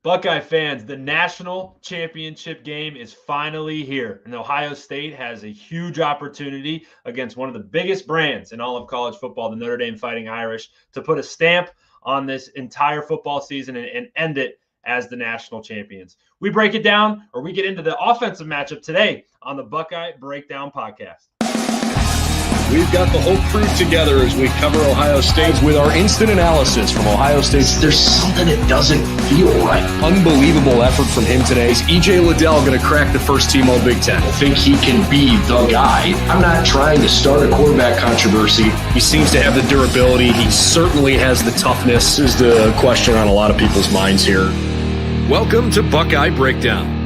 Buckeye fans, the national championship game is finally here, and Ohio State has a huge opportunity against one of the biggest brands in all of college football, the Notre Dame Fighting Irish, to put a stamp on this entire football season and end it as the national champions. We break it down, or we get into the offensive matchup today on the Buckeye Breakdown Podcast. We've got the whole crew together as we cover Ohio State with our instant analysis from Ohio State. There's something that doesn't feel right. Unbelievable effort from him today. Is E.J. Liddell going to crack the first team All Big Ten? I think he can be the guy. I'm not trying to start a quarterback controversy. He seems to have the durability. He certainly has the toughness. Is the question on a lot of people's minds here. Welcome to Buckeye Breakdown.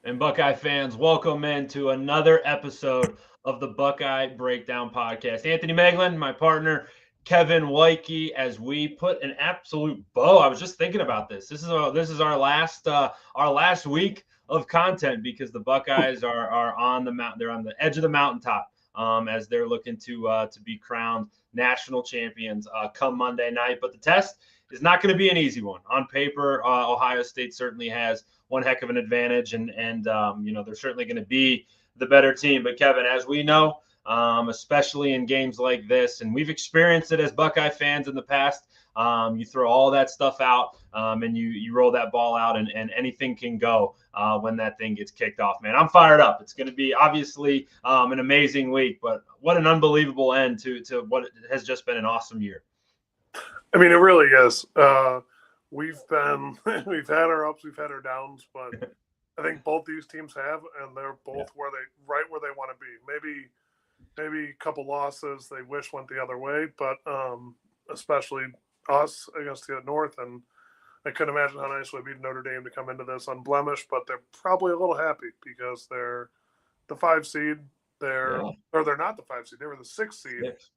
And Buckeye fans, welcome into another episode of the Buckeye Breakdown Podcast. Anthony Moeglin, my partner, Kevin Woidke, as we put an absolute bow. I was just thinking about this. This is our last week of content because the Buckeyes are on the mountain. They're on the edge of the mountaintop as they're looking to be crowned national champions come Monday night. But the test is not going to be an easy one. On paper, Ohio State certainly has one heck of an advantage, and they're certainly going to be the better team. But Kevin, as we know, especially in games like this, and we've experienced it as Buckeye fans in the past, you throw all that stuff out and you roll that ball out, and anything can go when that thing gets kicked off. Man, I'm fired up. It's going to be obviously an amazing week, but what an unbelievable end to what has just been an awesome year. I mean, it really is. We've had our ups, we've had our downs, but I think both these teams have, and they're both where they want to be. Maybe a couple losses they wish went the other way, but especially us against the North, and I couldn't imagine how nice it would be to Notre Dame to come into this unblemished, but they're probably a little happy because they're the 5 seed. Or they're not the 5 seed. They were the 6 seed. Yes.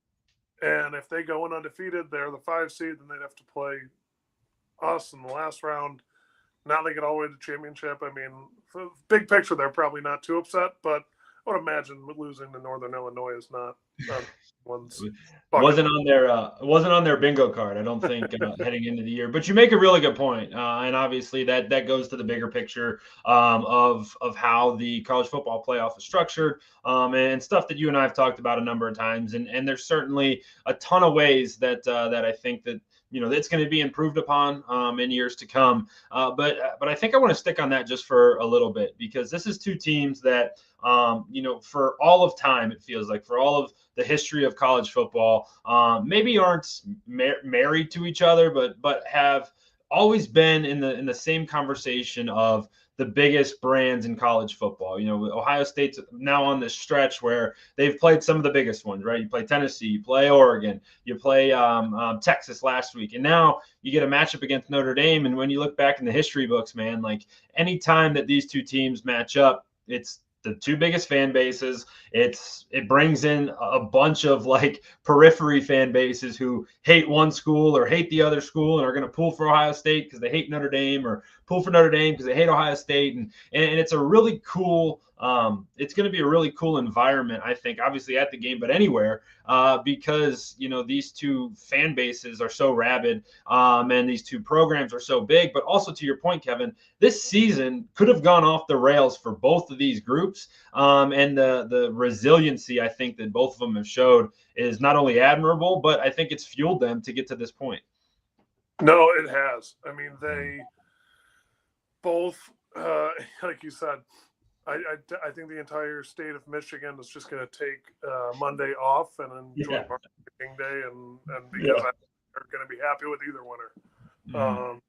And if they go in undefeated, they're the 5 seed, then they'd have to play us in the last round. Now they get all the way to the championship. I mean, for big picture, they're probably not too upset, but I would imagine losing to Northern Illinois is not one's wasn't on their bingo card, I don't think, heading into the year. But you make a really good point, and obviously that goes to the bigger picture of how the college football playoff is structured, and stuff that you and I have talked about a number of times. And there's certainly a ton of ways that I think that it's going to be improved upon in years to come. But I think I want to stick on that just for a little bit, because this is two teams that, for all of time, it feels like, for all of the history of college football, maybe aren't married to each other, but have always been in the same conversation of the biggest brands in college football. Ohio State's now on this stretch where they've played some of the biggest ones, right? You play Tennessee, you play Oregon, you play Texas last week, and now you get a matchup against Notre Dame. And when you look back in the history books, man, like any time that these two teams match up, it's the two biggest fan bases. It brings in a bunch of like periphery fan bases who hate one school or hate the other school and are going to pull for Ohio State because they hate Notre Dame, or pull for Notre Dame because they hate Ohio State. And it's a really cool, it's going to be a really cool environment, I think, obviously at the game, but anywhere, because, these two fan bases are so rabid, and these two programs are so big. But also, to your point, Kevin, this season could have gone off the rails for both of these groups. And the resiliency, I think, that both of them have showed is not only admirable, but I think it's fueled them to get to this point. No, it has. I mean, they both, like you said, I think the entire state of Michigan is just going to take Monday off and enjoy Martin Luther King Day, and because they're going to be happy with either winner.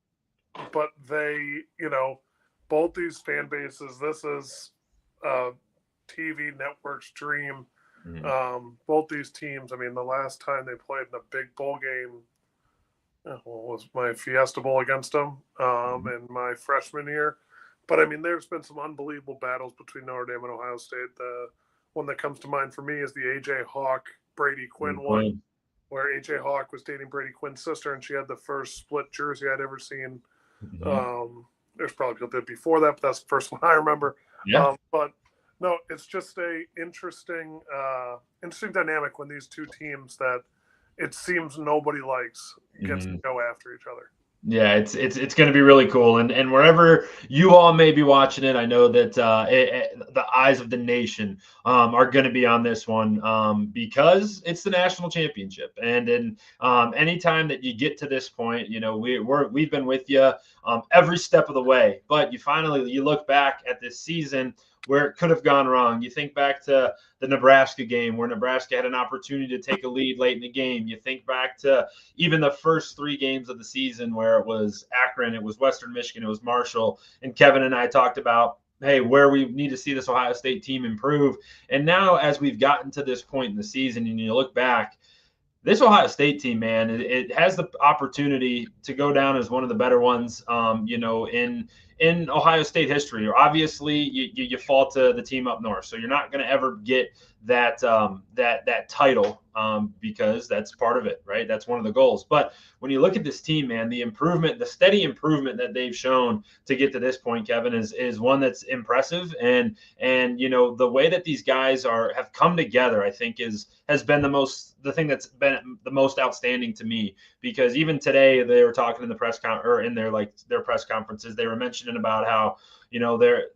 But they, both these fan bases, this is TV network's dream. Both these teams, I mean, the last time they played in a big bowl game was my Fiesta Bowl against them in my freshman year. But, I mean, there's been some unbelievable battles between Notre Dame and Ohio State. The one that comes to mind for me is the A.J. Hawk, Brady Quinn one, where A.J. Hawk was dating Brady Quinn's sister, and she had the first split jersey I'd ever seen. There's probably people that before that, but that's the first one I remember. But, no, it's just a interesting dynamic when these two teams that, it seems nobody likes gets to go after each other. Yeah, it's going to be really cool, and wherever you all may be watching it, I know that the eyes of the nation are going to be on this one because it's the national championship, and anytime that you get to this point, we've been with you every step of the way, but you look back at this season where it could have gone wrong. You think back to the Nebraska game where Nebraska had an opportunity to take a lead late in the game. You think back to even the first 3 games of the season where it was Akron, it was Western Michigan, it was Marshall. And Kevin and I talked about, hey, where we need to see this Ohio State team improve. And now as we've gotten to this point in the season and you look back, this Ohio State team, man, it has the opportunity to go down as one of the better ones, in Ohio State history. Or obviously, you fall to the team up north, so you're not going to ever get that that title because that's part of it, right? That's one of the goals. But when you look at this team, man, the steady improvement that they've shown to get to this point, Kevin, is one that's impressive. And the way that these guys have come together, I think has been the thing that's been the most outstanding to me. Because even today they were talking in the their press conferences, they were mentioning about how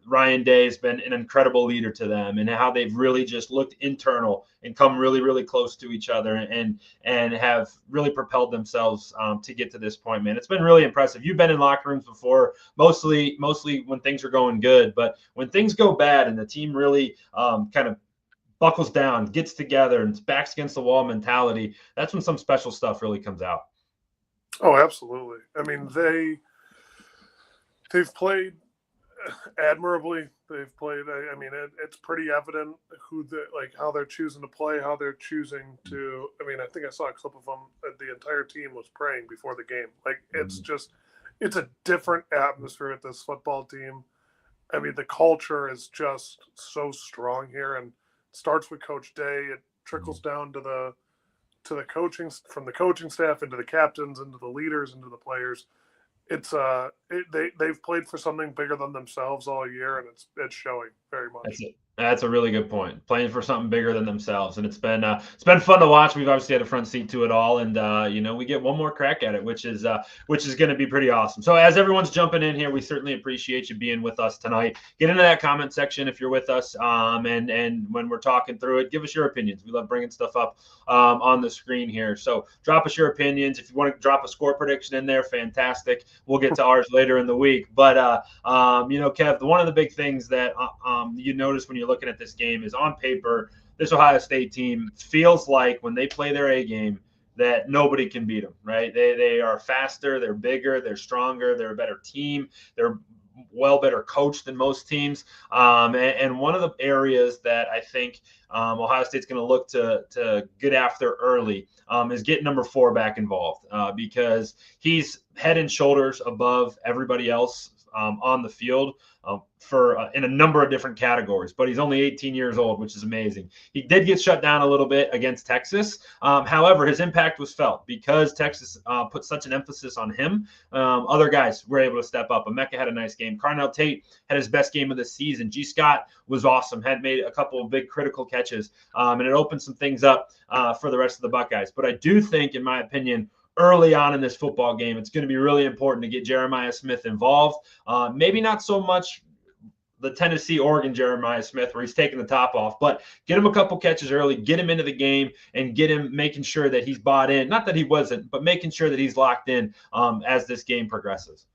Ryan Day has been an incredible leader to them, and how they've really just looked internal and come really, really close to each other, and have really propelled themselves to get to this point, man. It's been really impressive. You've been in locker rooms before, mostly when things are going good, but when things go bad and the team really kind of buckles down, gets together, and backs against the wall mentality, that's when some special stuff really comes out. Oh, absolutely. I mean, they've played admirably. They've played. I mean, it's pretty evident how they're choosing to play, how they're choosing to. I mean, I think I saw a clip of them. The entire team was praying before the game. It's a different atmosphere at this football team. I mean, the culture is just so strong here, and it starts with Coach Day. It trickles down to the coaching, from the coaching staff into the captains, into the leaders, into the players. They've played for something bigger than themselves all year, and it's showing very much. That's a really good point. Playing for something bigger than themselves, and it's been fun to watch. We've obviously had a front seat to it all, and we get one more crack at it, which is going to be pretty awesome. So as everyone's jumping in here, we certainly appreciate you being with us tonight. Get into that comment section if you're with us, and when we're talking through it, give us your opinions. We love bringing stuff up on the screen here. So drop us your opinions. If you want to drop a score prediction in there, fantastic. We'll get to ours later in the week. But Kev, one of the big things that you notice when you're looking at this game is, on paper, this Ohio State team feels like when they play their A game that nobody can beat them, right? They are faster, they're bigger, they're stronger, they're a better team, they're better coached than most teams. And one of the areas that I think Ohio State's going to look to get after early is getting number 4 back involved, because he's head and shoulders above everybody else on the field in a number of different categories, but he's only 18 years old, which is amazing. He did get shut down a little bit against Texas. However, his impact was felt because Texas put such an emphasis on him. Other guys were able to step up. Emeka had a nice game. Carnell Tate had his best game of the season. G. Scott was awesome, had made a couple of big critical catches, and it opened some things up for the rest of the Buckeyes. But I do think, in my opinion, early on in this football game, it's going to be really important to get Jeremiah Smith involved. Maybe not so much the Tennessee-Oregon Jeremiah Smith where he's taking the top off, but get him a couple catches early, get him into the game, and get him making sure that he's bought in. Not that he wasn't, but making sure that he's locked in as this game progresses.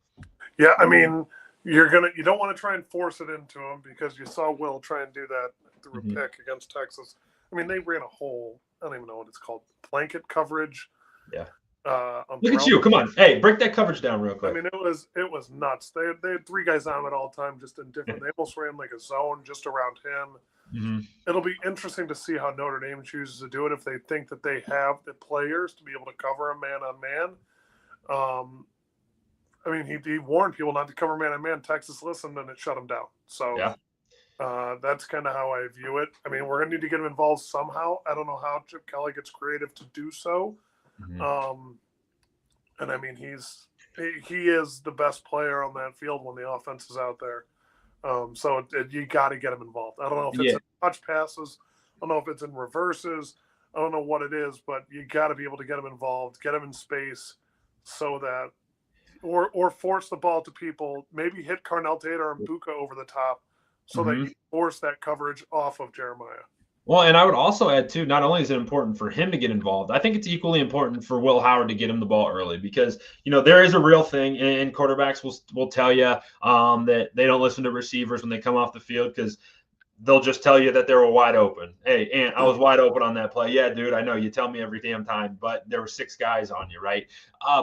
Yeah, I mean, you don't want to try and force it into him, because you saw Will try and do that through a pick against Texas. I mean, they ran a whole, I don't even know what it's called, blanket coverage. Yeah. Look at you. Come on. Hey, break that coverage down real quick. I mean, it was nuts. They had 3 guys on at all time, just in different. They almost ran like a zone just around him. Mm-hmm. It'll be interesting to see how Notre Dame chooses to do it, if they think that they have the players to be able to cover a man-on-man. I mean, he warned people not to cover man-on-man. Texas listened, and it shut him down. So yeah. That's kind of how I view it. I mean, we're going to need to get him involved somehow. I don't know how Chip Kelly gets creative to do so. Mm-hmm. And I mean, he is the best player on that field when the offense is out there. So you got to get him involved. I don't know if it's in touch passes. I don't know if it's in reverses. I don't know what it is, but you got to be able to get him involved, get him in space, so that, or force the ball to people. Maybe hit Carnell Tater and Buka over the top, so that you force that coverage off of Jeremiah. Well, and I would also add, too, not only is it important for him to get involved, I think it's equally important for Will Howard to get him the ball early because, there is a real thing, and quarterbacks will tell you that they don't listen to receivers when they come off the field because they'll just tell you that they were wide open. Hey, Ant, I was wide open on that play. Yeah, dude, I know. You tell me every damn time, but there were 6 guys on you, right?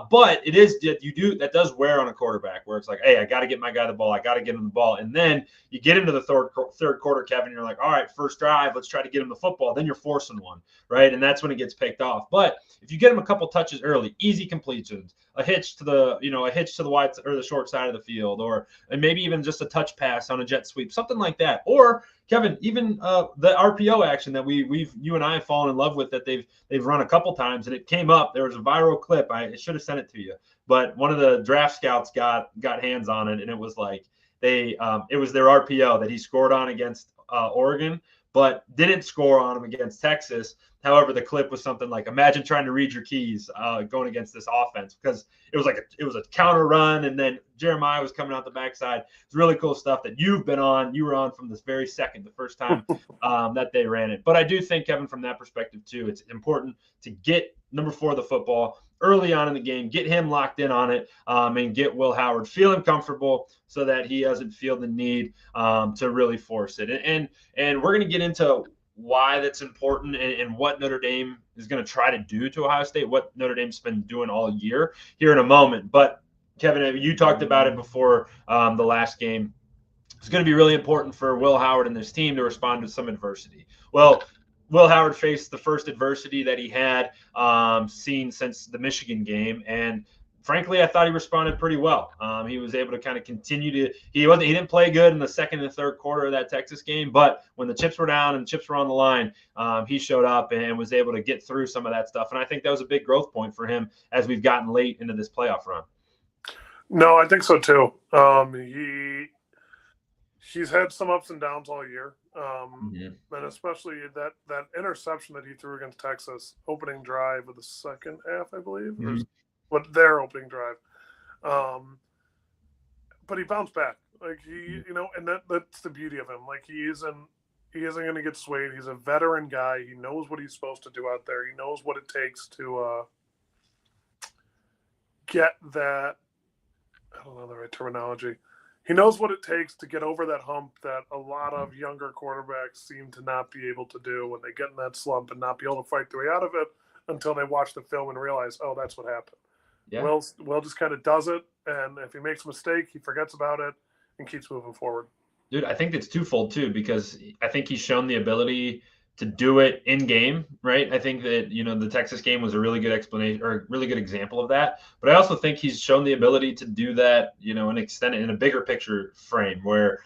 But it is that does wear on a quarterback where it's like, hey, I got to get my guy the ball. I got to get him the ball. And then you get into the third quarter, Kevin, you're like, all right, first drive, let's try to get him the football. Then you're forcing one, right? And that's when it gets picked off. But if you get him a couple touches early, easy completions, a hitch to the wide or the short side of the field, and maybe even just a touch pass on a jet sweep, something like that. Or Kevin, even the RPO action that you and I have fallen in love with that they've run a couple times, and it came up. There was a viral clip. I should have sent it to you, but one of the draft scouts got hands on it, and it was like it was their RPO that he scored on against Oregon, but didn't score on him against Texas. However, the clip was something like, imagine trying to read your keys going against this offense, because it was a counter run, and then Jeremiah was coming out the backside. It's really cool stuff that you were on from this very second, the first time that they ran it. But I do think, Kevin, from that perspective too, it's important to get number 4 the football early on in the game, get him locked in on it, and get Will Howard feeling comfortable so that he doesn't feel the need to really force it. And we're going to get into why that's important and what Notre Dame is going to try to do to Ohio State, what Notre Dame's been doing all year here in a moment. But Kevin, you talked about it before the last game. It's going to be really important for Will Howard and this team to respond to some adversity. Well, Will Howard faced the first adversity that he had seen since the Michigan game, and frankly, I thought he responded pretty well. He was able to kind of continue to. He didn't play good in the second and third quarter of that Texas game, but when the chips were down and the chips were on the line, he showed up and was able to get through some of that stuff. And I think that was a big growth point for him as we've gotten late into this playoff run. No, I think so too. He's had some ups and downs all year, and especially that interception that he threw against Texas, opening drive of the second half, I believe, or their opening drive. But he bounced back, like and that's the beauty of him. Like he isn't going to get swayed. He's a veteran guy. He knows what he's supposed to do out there. He knows what it takes to get that. I don't know the right terminology. He knows what it takes to get over that hump that a lot of younger quarterbacks seem to not be able to do when they get in that slump and not be able to fight their way out of it until they watch the film and realize, oh, that's what happened. Yeah. Will just kind of does it, and if he makes a mistake, he forgets about it and keeps moving forward. Dude, I think it's twofold too, because I think he's shown the ability to do it in game, right? I think that, the Texas game was a really good explanation or a really good example of that. But I also think he's shown the ability to do that, and extend it in a bigger picture frame where,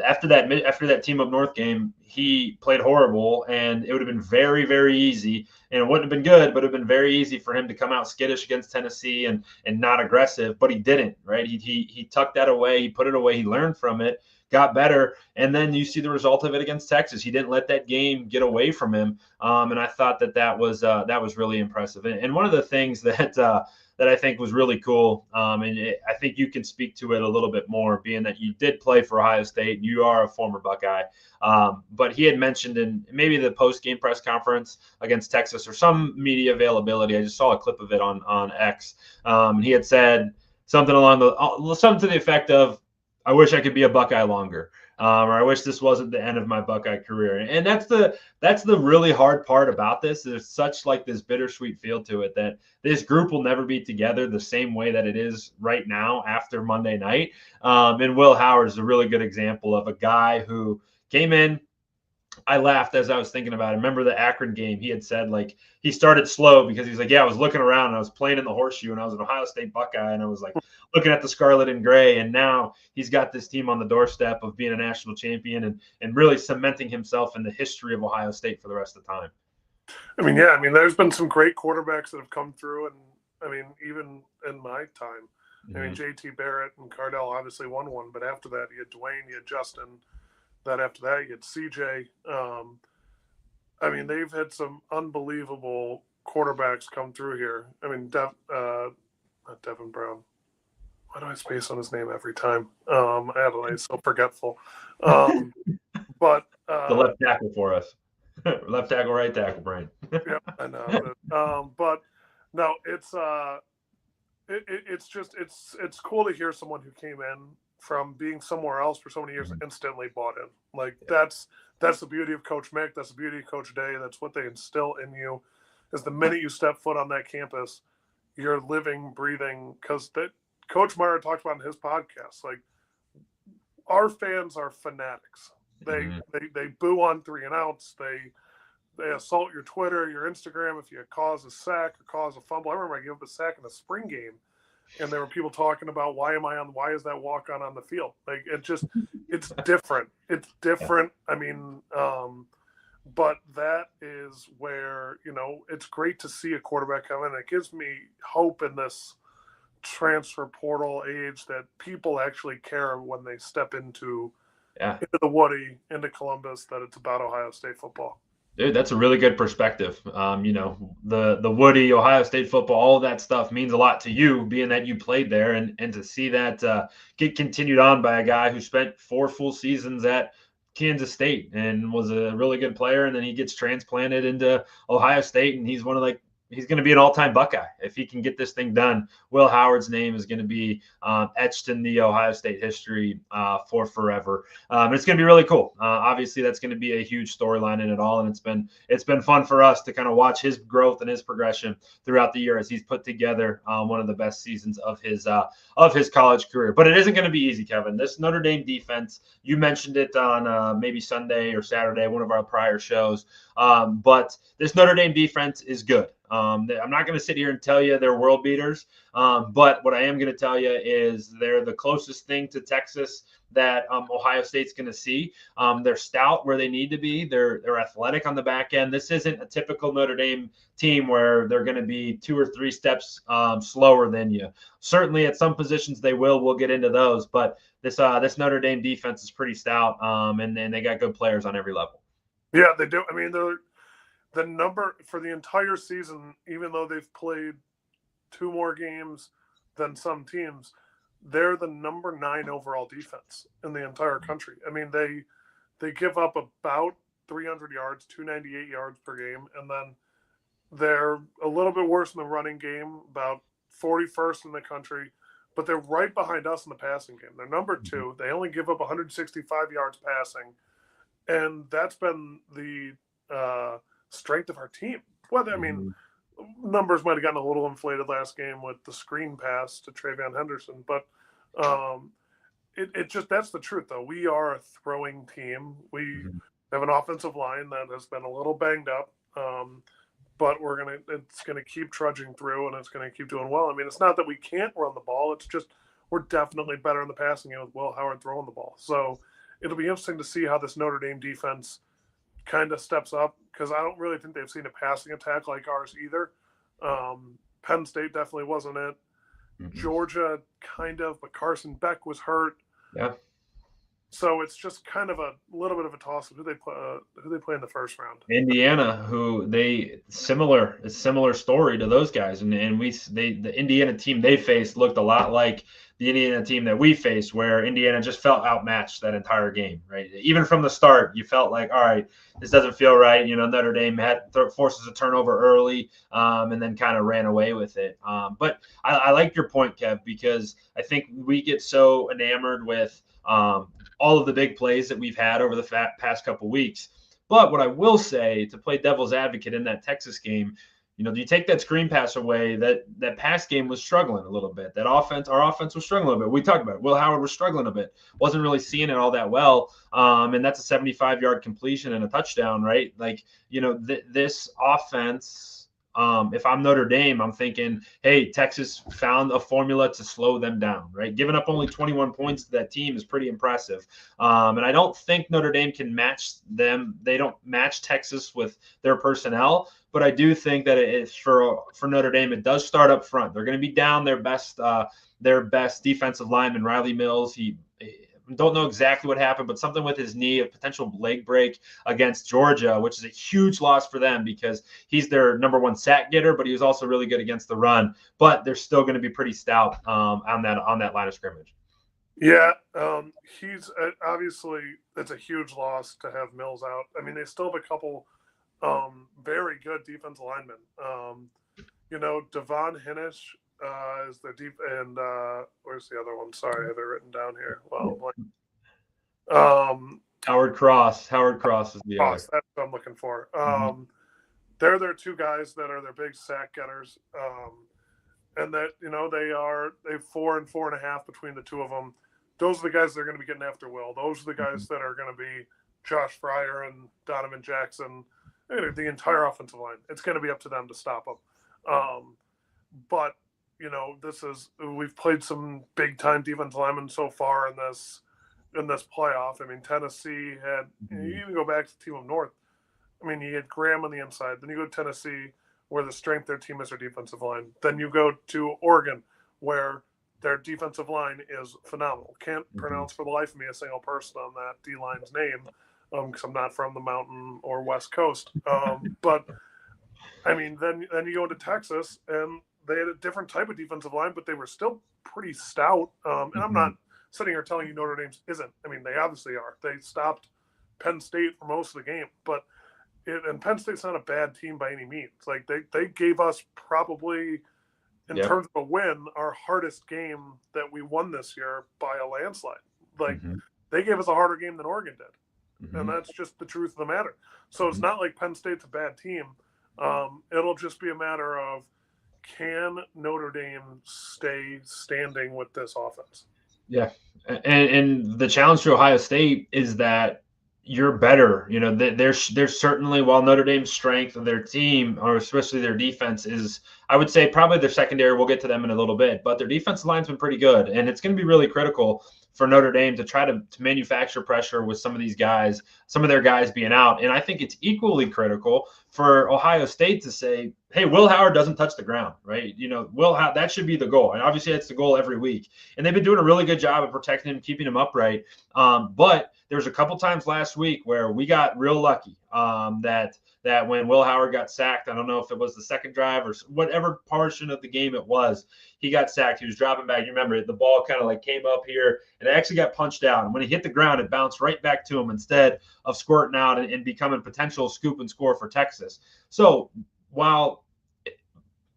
after that Team Up North game, he played horrible, and it would have been very, very easy, and it wouldn't have been good, but it would have been very easy for him to come out skittish against Tennessee and not aggressive, but he didn't, right? He tucked that away, he put it away, he learned from it, got better, and then you see the result of it against Texas. He didn't let that game get away from him, and I thought that was really impressive. And one of the things that I think was really cool, and I think you can speak to it a little bit more, being that you did play for Ohio State, and you are a former Buckeye, but he had mentioned in maybe the post-game press conference against Texas or some media availability, I just saw a clip of it on X, he had said something something to the effect of, I wish I could be a Buckeye longer, or I wish this wasn't the end of my Buckeye career. And that's the really hard part about this. There's such like this bittersweet feel to it that this group will never be together the same way that it is right now after Monday night. And Will Howard is a really good example of a guy who came in. I laughed as I was thinking about it. Remember the Akron game? He had said, like, he started slow because he's like, yeah, I was looking around and I was playing in the horseshoe and I was an Ohio State Buckeye and I was like looking at the scarlet and gray. And now he's got this team on the doorstep of being a national champion and really cementing himself in the history of Ohio State for the rest of the time. There's been some great quarterbacks that have come through. And even in my time, JT Barrett and Cardell obviously won one, but after that, you had Dwayne, you had Justin. That after that, you had CJ. I mean, they've had some unbelievable quarterbacks come through here. I mean, not Devin Brown. Why do I space on his name every time? I don't know. He's so forgetful. But the left tackle for us. Left tackle, right tackle, Brian. Yeah, I know. But no, it's just it's cool to hear someone who came in from being somewhere else for so many years instantly bought in. Like that's the beauty of Coach Mick. That's the beauty of Coach Day. That's what they instill in you. Is the minute you step foot on that campus, you're living, breathing. Because that Coach Meyer talked about in his podcast. Like our fans are fanatics. They boo on 3 and outs. They assault your Twitter, your Instagram if you cause a sack or cause a fumble. I remember I gave up a sack in a spring game, and there were people talking about why is that walk on the field? Like it's different. It's different. I mean, but that is where, it's great to see a quarterback come in. It gives me hope in this transfer portal age that people actually care when they step into the Woody, into Columbus, that it's about Ohio State football. Dude, that's a really good perspective. The Woody, Ohio State football, all of that stuff means a lot to you, being that you played there, and to see that get continued on by a guy who spent 4 full seasons at Kansas State and was a really good player, and then he gets transplanted into Ohio State, and he's he's going to be an all-time Buckeye. If he can get this thing done, Will Howard's name is going to be etched in the Ohio State history for forever. It's going to be really cool. Obviously, that's going to be a huge storyline in it all, and it's been fun for us to kind of watch his growth and his progression throughout the year as he's put together one of the best seasons of his college career. But it isn't going to be easy, Kevin. This Notre Dame defense, you mentioned it on maybe Sunday or Saturday, one of our prior shows, but this Notre Dame defense is good. I'm not going to sit here and tell you they're world beaters, but what I am going to tell you is they're the closest thing to Texas that Ohio State's going to see. They're stout where they need to be. They're athletic on the back end. This isn't a typical Notre Dame team where they're going to be 2 or 3 steps slower than you. Certainly at some positions they will. We'll get into those, but this Notre Dame defense is pretty stout, and they got good players on every level. Yeah, they do. I mean, the number for the entire season, even though they've played 2 more games than some teams, they're the number 9 overall defense in the entire country. I mean, they give up about 300 yards, 298 yards per game, and then they're a little bit worse in the running game, about 41st in the country, but they're right behind us in the passing game. They're number 2. They only give up 165 yards passing, and that's been the strength of our team. Well, I mean, numbers might have gotten a little inflated last game with the screen pass to Travion Henderson, but it just, that's the truth though. We are a throwing team. We have an offensive line that has been a little banged up, but it's gonna keep trudging through, and it's gonna keep doing well. I mean, it's not that we can't run the ball. It's just we're definitely better in the passing game with Will Howard throwing the ball. So it'll be interesting to see how this Notre Dame defense kind of steps up, because I don't really think they've seen a passing attack like ours either. Penn State definitely wasn't it. Georgia kind of, but Carson Beck was hurt. Yeah. So it's just kind of a little bit of a toss of who they play in the first round. Indiana, who similar story to those guys, and the Indiana team they faced looked a lot like the Indiana team that we faced, where Indiana just felt outmatched that entire game, right? Even from the start, you felt like, all right, this doesn't feel right. Notre Dame had forces a turnover early, and then kind of ran away with it. But I like your point, Kev, because I think we get so enamored with all of the big plays that we've had over the past couple weeks. But what I will say, to play devil's advocate in that Texas game, you take that screen pass away, that pass game was struggling a little bit. Our offense was struggling a bit. We talked about it. Will Howard was struggling a bit. Wasn't really seeing it all that well. And that's a 75-yard completion and a touchdown, right? Like, this offense, if I'm Notre Dame, I'm thinking, hey, Texas found a formula to slow them down, right? Giving up only 21 points to that team is pretty impressive. And I don't think Notre Dame can match them. They don't match Texas with their personnel. But I do think that it's for Notre Dame, it does start up front. They're going to be down their best defensive lineman, Riley Mills. don't know exactly what happened, but something with his knee, a potential leg break against Georgia, which is a huge loss for them because he's their number one sack getter, but he was also really good against the run. But they're still going to be pretty stout on that line of scrimmage. Yeah, he's obviously it's a huge loss to have Mills out. I mean, they still have a couple very good defensive linemen. Devon Hinnish is their deep, and where's the other one? Sorry, I have it written down here. Well, Howard Cross is the other. That's what I'm looking for. They're their two guys that are their big sack getters, and that they have 4 and 4.5 between the two of them. Those are the guys that are going to be getting after Will. Those are the guys that are going to be Josh Fryer and Donovan Jackson, the entire offensive line. It's going to be up to them to stop them. But we've played some big time defensive linemen so far in this playoff. I mean, Tennessee had, you even go back to the Team of North. I mean, you had Graham on the inside. Then you go to Tennessee, where the strength of their team is their defensive line. Then you go to Oregon, where their defensive line is phenomenal. Can't pronounce for the life of me a single person on that D-line's name because I'm not from the Mountain or West Coast. But, I mean, then you go to Texas, and they had a different type of defensive line, but they were still pretty stout. And I'm not sitting here telling you Notre Dame's isn't. I mean, they obviously are. They stopped Penn State for most of the game. And Penn State's not a bad team by any means. Like, they gave us probably – in terms of a win, our hardest game that we won this year by a landslide. Like, they gave us a harder game than Oregon did. And that's just the truth of the matter. So it's not like Penn State's a bad team. It'll just be a matter of, can Notre Dame stay standing with this offense? Yeah. And the challenge for Ohio State is that you're better. There's certainly, while Notre Dame's strength of their team, or especially their defense, is, I would say, probably their secondary. We'll get to them in a little bit, but their defensive line's been pretty good, and it's going to be really critical for Notre Dame to try to manufacture pressure with some of these guys, some of their guys being out. And I think it's equally critical for Ohio State to say, hey, Will Howard doesn't touch the ground, right? That should be the goal. And obviously that's the goal every week. And they've been doing a really good job of protecting him, keeping him upright. But there's a couple times last week where we got real lucky that when Will Howard got sacked, I don't know if it was the second drive or whatever portion of the game it was, he got sacked. He was dropping back. You remember the ball kind of like came up here and it actually got punched out. And when he hit the ground, it bounced right back to him instead of squirting out and becoming potential scoop and score for Texas. So while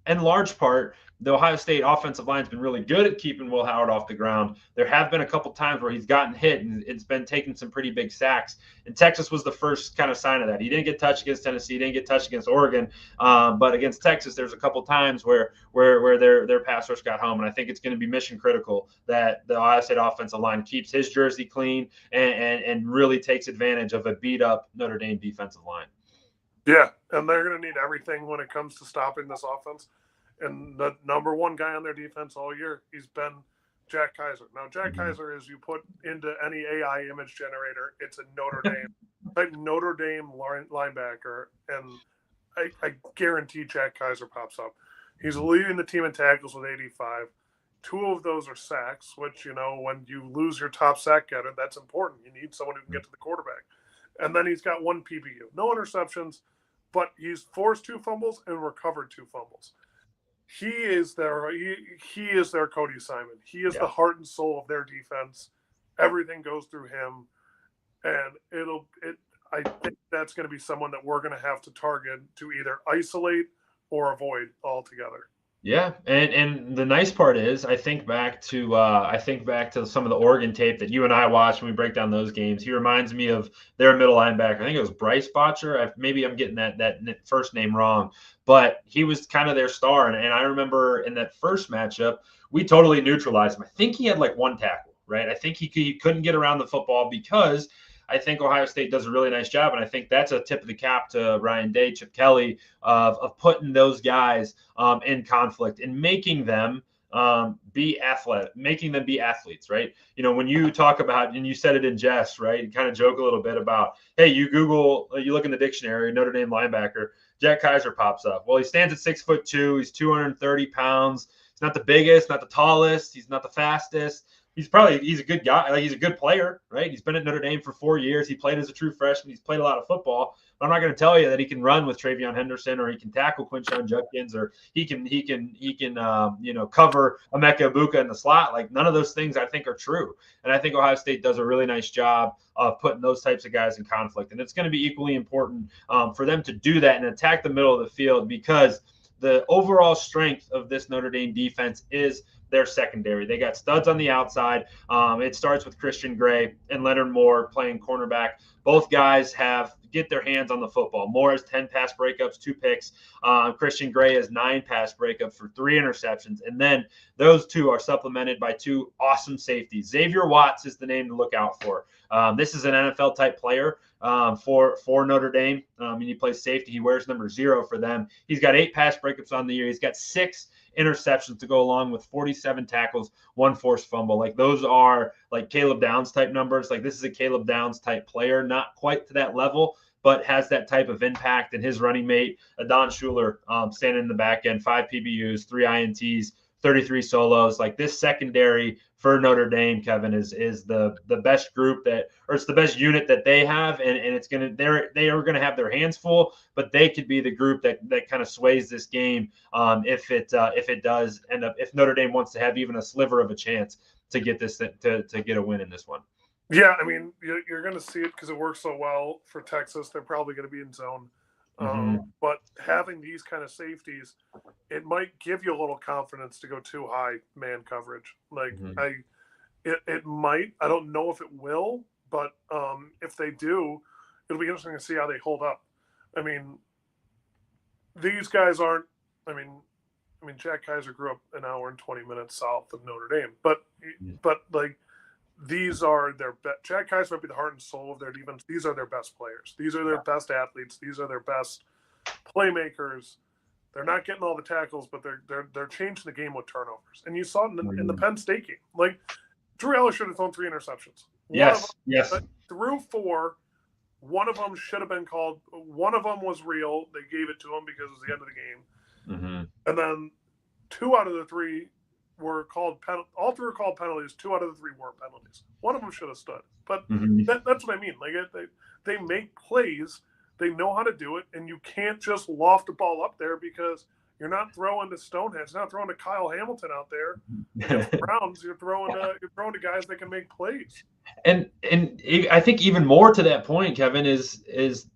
in large part, the Ohio State offensive line has been really good at keeping Will Howard off the ground, there have been a couple times where he's gotten hit and it's been taking some pretty big sacks. And Texas was the first kind of sign of that. He didn't get touched against Tennessee, he didn't get touched against Oregon, but against Texas, there's a couple times where their pass rush got home. And I think it's going to be mission critical that the Ohio State offensive line keeps his jersey clean and really takes advantage of a beat up Notre Dame defensive line. Yeah, and they're going to need everything when it comes to stopping this offense. And the number one guy on their defense all year, he's been Jack Kaiser. Now, Jack Kaiser is, you put into any AI image generator, it's a Notre Dame type Notre Dame linebacker, and I guarantee Jack Kaiser pops up. He's leading the team in tackles with 85. 2 of those are sacks, which, when you lose your top sack getter, that's important. You need someone who can get to the quarterback. And then he's got 1 PBU. No interceptions, but he's forced 2 fumbles and recovered 2 fumbles. He is their Cody Simon. He is the heart and soul of their defense. Everything goes through him, and I think that's going to be someone that we're going to have to target to either isolate or avoid altogether. Yeah, and the nice part is, I think back to some of the Oregon tape that you and I watched when we break down those games. He reminds me of their middle linebacker. I think it was Bryce Botcher. Maybe I'm getting that first name wrong, but he was kind of their star. And I remember in that first matchup, we totally neutralized him. I think he had like 1 tackle, right? I think he couldn't get around the football because I think Ohio State does a really nice job, and I think that's a tip of the cap to Ryan Day, Chip Kelly, of putting those guys in conflict and making them be athletic, making them be athletes, right? When you talk about, and you said it in jest, right? You kind of joke a little bit about, hey, you look in the dictionary, Notre Dame linebacker, Jack Kaiser pops up. Well, he stands at 6'2", he's 230 pounds. He's not the biggest, not the tallest, he's not the fastest, he's a good guy. Like, he's a good player, right? He's been at Notre Dame for 4 years. He played as a true freshman. He's played a lot of football. But I'm not going to tell you that he can run with Travion Henderson, or he can tackle Quinshon Judkins, or he can cover Emeka Egbuka in the slot. Like, none of those things I think are true. And I think Ohio State does a really nice job of putting those types of guys in conflict. And it's going to be equally important for them to do that and attack the middle of the field, because the overall strength of this Notre Dame defense is their secondary. They got studs on the outside. It starts with Christian Gray and Leonard Moore playing cornerback. Both guys get their hands on the football. Moore has 10 pass breakups, 2 picks. Christian Gray has 9 pass breakups for 3 interceptions. And then those two are supplemented by 2 awesome safeties. Xavier Watts is the name to look out for. This is an NFL-type player for Notre Dame. And he plays safety. He wears number 0 for them. He's got 8 pass breakups on the year. He's got 6 interceptions to go along with 47 tackles, 1 forced fumble. Like, those are like Caleb Downs type numbers. Like, this is a Caleb Downs type player, not quite to that level, but has that type of impact. And his running mate, Adon Schuler, standing in the back end, 5 PBUs, 3 INTs, 33 solos. Like, this secondary for Notre Dame, Kevin, is the best group it's the best unit that they have, and it's they are gonna have their hands full, but they could be the group that kind of sways this game if it does end up, if Notre Dame wants to have even a sliver of a chance to get this to get a win in this one. Yeah, I mean, you're going to see it because it works so well for Texas. They're probably going to be in zone. But having these kind of safeties, it might give you a little confidence to go too high man coverage. Like, it might. I don't know if it will, but if they do, it'll be interesting to see how they hold up. I mean, these guys aren't. I mean, Jack Kaiser grew up an hour and 20 minutes south of Notre Dame, but like, these are their best. Jack Kaiser might be the heart and soul of their defense. These are their best players. These are their best athletes. These are their best playmakers. They're not getting all the tackles, but they're changing the game with turnovers. And you saw it in the Penn State game. Like, Drew Ellis should have thrown 3 interceptions. Yes. Through 4. One of them should have been called. One of them was real. They gave it to him because it was the end of the game. And then 2 out of the 3 were called all 3 were called penalties. 2 out of the 3 were penalties. One of them should have stood. But that's what I mean. Like, they make plays. They know how to do it, and you can't just loft the ball up there because you're not throwing to Stoneheads. You're not throwing to Kyle Hamilton out there. Browns, you're throwing to guys that can make plays. And I think even more to that point, Kevin, is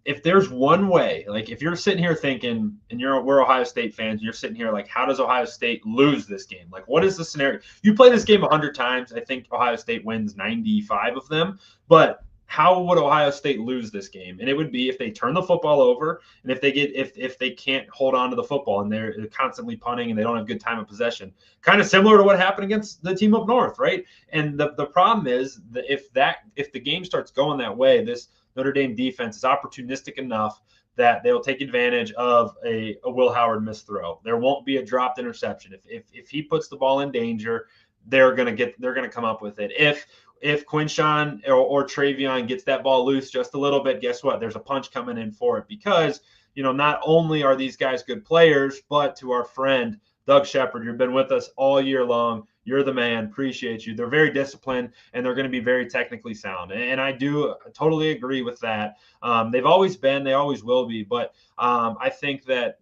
if there's one way, like, if you're sitting here thinking, and we're Ohio State fans, and you're sitting here like, how does Ohio State lose this game? Like, what is the scenario? You play this game 100 times. I think Ohio State wins 95 of them. But how would Ohio State lose this game? And it would be if they turn the football over, and if they can't hold on to the football and they're constantly punting and they don't have good time of possession. Kind of similar to what happened against the team up north, right? And the problem is that if the game starts going that way, this Notre Dame defense is opportunistic enough that they'll take advantage of a Will Howard missed throw. There won't be a dropped interception. If he puts the ball in danger, they're gonna come up with it. If Quinshon or Travion gets that ball loose just a little bit, guess what? There's a punch coming in for it, because, not only are these guys good players, but to our friend Doug Shepard, you've been with us all year long. You're the man. Appreciate you. They're very disciplined, and they're going to be very technically sound. And I do totally agree with that. They've always been, they always will be. But I think that,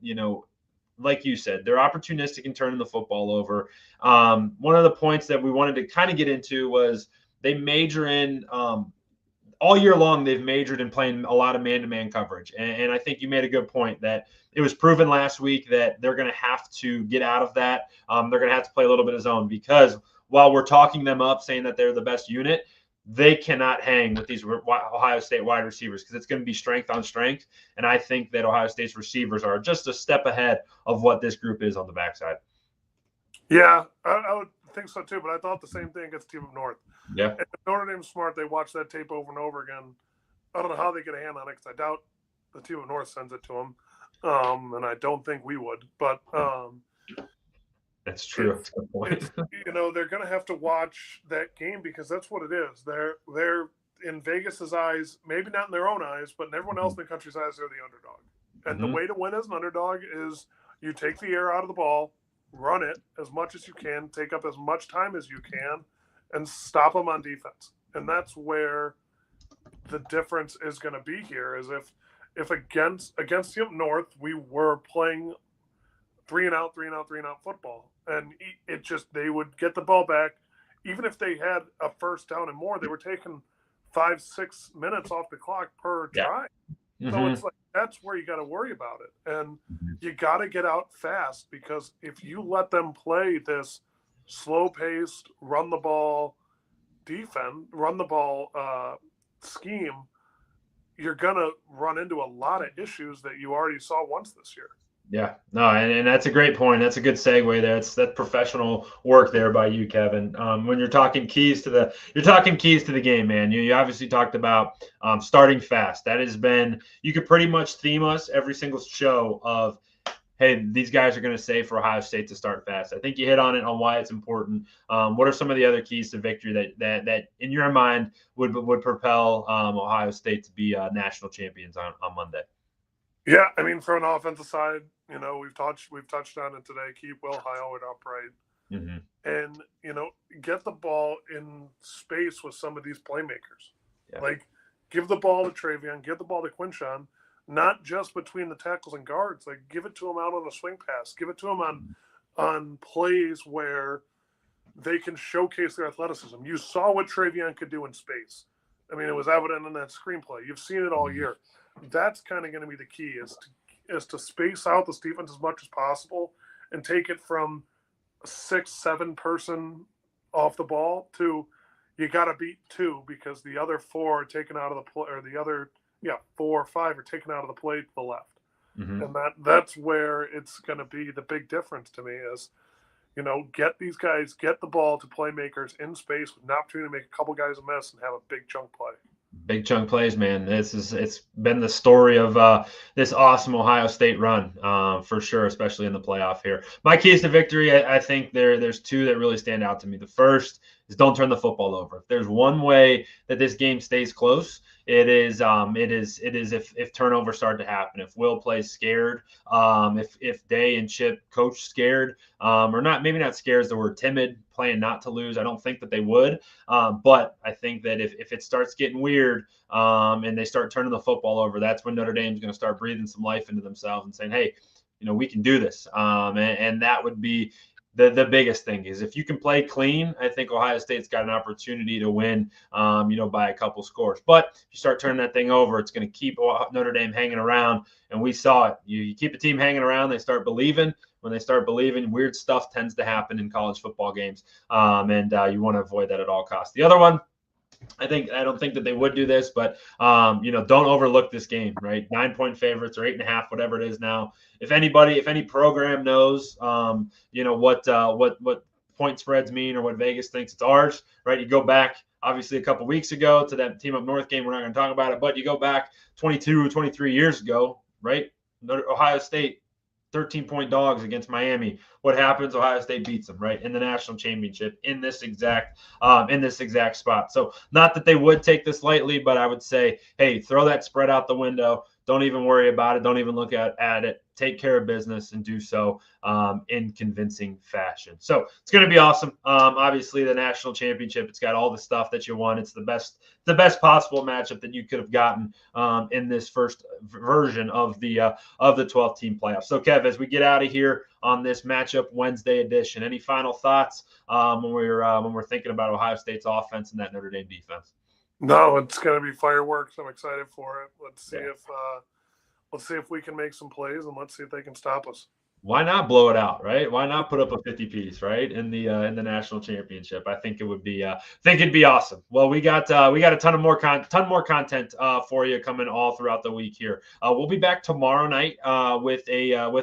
like you said, they're opportunistic in turning the football over. One of the points that we wanted to kind of get into was they major in all year long. They've majored in playing a lot of man-to-man coverage. And I think you made a good point that it was proven last week that they're going to have to get out of that. They're going to have to play a little bit of zone, because while we're talking them up, saying that they're the best unit, they cannot hang with these Ohio State wide receivers, because it's going to be strength on strength. And I think that Ohio State's receivers are just a step ahead of what this group is on the backside. Yeah, I would think so too, but I thought the same thing against Team Up North. Yeah. If Notre Dame's smart, they watch that tape over and over again. I don't know how they get a hand on it, because I doubt the Team Up North sends it to them. And I don't think we would. But that's true. That's a good point. They're going to have to watch that game, because that's what it is. They're in Vegas's eyes, maybe not in their own eyes, but in everyone else in the country's eyes, they're the underdog. And the way to win as an underdog is you take the air out of the ball, run it as much as you can, take up as much time as you can, and stop them on defense. And that's where the difference is going to be here. Is if against the up north we were playing 3-and-out football, and it just they would get the ball back, even if they had a first down and more, they were taking 5-6 minutes off the clock per try. Mm-hmm. So it's like that's where you got to worry about it, and you got to get out fast, because if you let them play this slow-paced, run the ball scheme, you're gonna run into a lot of issues that you already saw once this year. Yeah, no, and that's a great point. That's a good segue there. It's that professional work there by you, Kevin. When you're talking keys to the game, man. You obviously talked about starting fast. That has been, you could pretty much theme us every single show of, hey, these guys are going to say for Ohio State to start fast. I think you hit on it on why it's important. What are some of the other keys to victory that in your mind would propel Ohio State to be national champions on Monday? Yeah, I mean, from an offensive side, we've touched on it today. Keep Will Howard upright, and get the ball in space with some of these playmakers. Yeah. Like, give the ball to Travion, give the ball to Quinshon, not just between the tackles and guards. Like, give it to him out on a swing pass. Give it to him on plays where they can showcase their athleticism. You saw what Travion could do in space. I mean, it was evident in that screenplay. You've seen it all year. That's kind of going to be the key, is to space out this defense as much as possible and take it from a 6-7 person off the ball to you got to beat 2, because the other 4 are taken out of the play, or the other 4 or 5 are taken out of the play to the left. And that's where it's going to be the big difference to me is, get these guys, get the ball to playmakers in space with an opportunity to make a couple guys a miss and have a big chunk play. Big chunk plays, man. It's been the story of this awesome Ohio State run for sure, especially in the playoff here. My keys to victory, I think there's 2 that really stand out to me. The first is don't turn the football over. If there's one way that this game stays close, it is if turnovers start to happen. If Will plays scared, if Day and Chip coach scared, or not, maybe not scared is the word, timid, playing not to lose. I don't think that they would, but I think that if it starts getting weird and they start turning the football over, that's when Notre Dame's going to start breathing some life into themselves and saying, hey, we can do this, and that would be the biggest thing. Is if you can play clean, I think Ohio State's got an opportunity to win, by a couple scores. But if you start turning that thing over, it's going to keep Notre Dame hanging around, and we saw it. You keep a team hanging around, they start believing. When they start believing, weird stuff tends to happen in college football games, and you want to avoid that at all costs. The other one, I don't think that they would do this, but don't overlook this game, right? 9-point favorites or 8.5, whatever it is now. If any program knows, what point spreads mean or what Vegas thinks, it's ours, right? You go back, obviously, a couple weeks ago to that team up north game. We're not going to talk about it, but you go back 22 or 23 years ago, right? Ohio State, 13-point dogs against Miami. What happens? Ohio State beats them, right, in the national championship in this exact spot. So not that they would take this lightly, but I would say, hey, throw that spread out the window. Don't even worry about it. Don't even look at it. Take care of business and do so in convincing fashion. So it's going to be awesome. Obviously, the national championship, it's got all the stuff that you want. It's the best possible matchup that you could have gotten in this first version of the 12-team playoffs. So, Kev, as we get out of here on this matchup Wednesday edition, any final thoughts when we're thinking about Ohio State's offense and that Notre Dame defense? No, it's going to be fireworks. I'm excited for it. Let's see if we can make some plays, and let's see if they can stop us. Why not blow it out, right? Why not put up a 50-piece, right, in the national championship? I think it'd be awesome. Well, we got a ton more content for you coming all throughout the week here. We'll be back tomorrow night with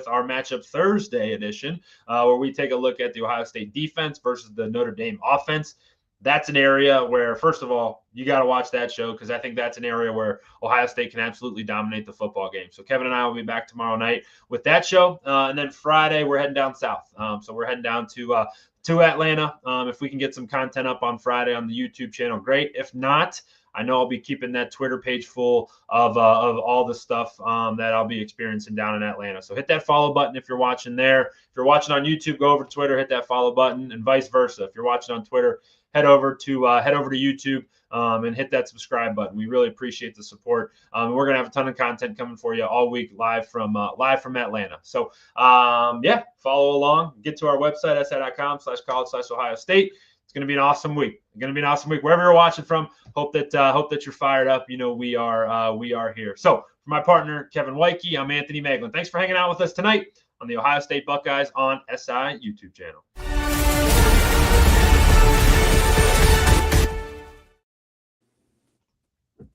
our matchup Thursday edition, where we take a look at the Ohio State defense versus the Notre Dame offense. That's an area where, first of all, you got to watch that show, because I think that's an area where Ohio State can absolutely dominate the football game. So Kevin and I will be back tomorrow night with that show. And then Friday, we're heading down south. So we're heading down to Atlanta. If we can get some content up on Friday on the YouTube channel, great. If not, I know I'll be keeping that Twitter page full of all the stuff that I'll be experiencing down in Atlanta. So hit that follow button if you're watching there. If you're watching on YouTube, go over to Twitter, hit that follow button, and vice versa. If you're watching on Twitter, head over to YouTube and hit that subscribe button. We really appreciate the support. We're gonna have a ton of content coming for you all week live from Atlanta. So follow along. Get to our website si.com/college/Ohio State. It's gonna be an awesome week. Wherever you're watching from. Hope that you're fired up. You know we are here. So for my partner Kevin Woidke, I'm Anthony Moeglin. Thanks for hanging out with us tonight on the Ohio State Buckeyes on SI YouTube channel.